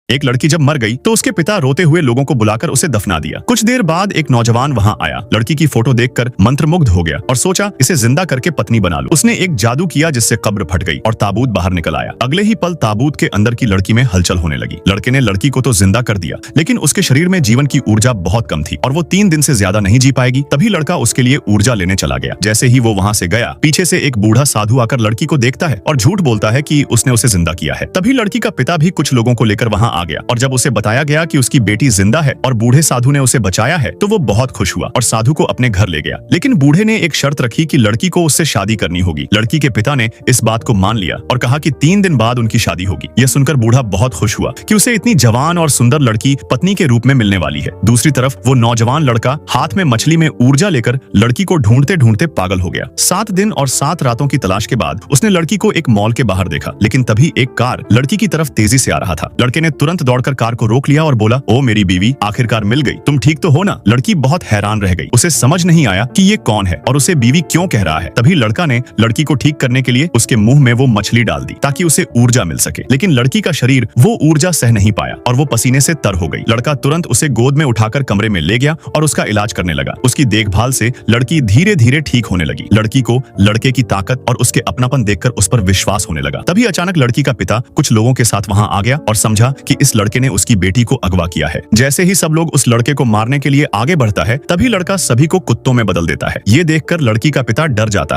एक लड़की जब मर गई तो उसके पिता रोते हुए लोगों को बुलाकर उसे दफना दिया। कुछ देर बाद एक नौजवान वहां आया, लड़की की फोटो देखकर मंत्रमुग्ध हो गया और सोचा इसे जिंदा करके पत्नी बना लूं। उसने एक जादू किया जिससे कब्र फट गई और ताबूत बाहर निकल आया। अगले ही पल ताबूत के अंदर की लड़की में हलचल होने लगी। लड़के ने लड़की को तो जिंदा कर दिया, लेकिन उसके शरीर में जीवन की ऊर्जा बहुत कम थी और वो 3 दिन से ज्यादा नहीं जी पाएगी। तभी लड़का उसके लिए ऊर्जा लेने चला गया। जैसे ही वो वहां से गया, पीछे से एक बूढ़ा साधु आकर लड़की को देखता है और झूठ बोलता है कि उसने उसे जिंदा किया है। तभी लड़की का पिता भी कुछ लोगों को लेकर वहां आ गया और जब उसे बताया गया कि उसकी बेटी जिंदा है और बूढ़े साधु ने उसे बचाया है तो वो बहुत खुश हुआ और साधु को अपने घर ले गया। लेकिन बूढ़े ने एक शर्त रखी कि लड़की को उससे शादी करनी होगी। लड़की के पिता ने इस बात को मान लिया और कहा कि 3 दिन बाद उनकी शादी होगी। यह सुनकर बूढ़ा बहुत खुश हुआ कि उसे इतनी जवान और सुंदर लड़की पत्नी के रूप में मिलने वाली है। दूसरी तरफ वो नौजवान लड़का हाथ में मछली में ऊर्जा लेकर लड़की को ढूंढते ढूंढते पागल हो गया। 7 दिन और 7 रातों की तलाश के बाद उसने लड़की को एक मॉल के बाहर देखा, लेकिन तभी एक कार लड़की की तरफ तेजी से आ रहा था। लड़के ने तुरंत दौड़कर कार को रोक लिया और बोला, ओ मेरी बीवी, आखिरकार मिल गई, तुम ठीक तो हो ना? लड़की बहुत हैरान रह गई। उसे समझ नहीं आया कि ये कौन है और उसे बीवी क्यों कह रहा है। तभी लड़का ने लड़की को ठीक करने के लिए उसके मुंह में वो मछली डाल दी ताकि उसे ऊर्जा मिल सके, लेकिन लड़की का शरीर वो ऊर्जा सह नहीं पाया और वो पसीने से तर हो गई। लड़का तुरंत उसे गोद में उठाकर कमरे में ले गया और उसका इलाज करने लगा। उसकी देखभाल से लड़की धीरे धीरे ठीक होने लगी। लड़की को लड़के की ताकत और उसके अपनापन देखकर उस पर विश्वास होने लगा। तभी अचानक लड़की का पिता कुछ लोगों के साथ वहां आ गया और समझा कि इस लड़के ने उसकी बेटी को अगवा किया है। जैसे ही सब लोग उस लड़के को मारने के लिए आगे बढ़ता है, तभी लड़का सभी को कुत्तों में बदल देता है। ये देखकर लड़की का पिता डर जाता है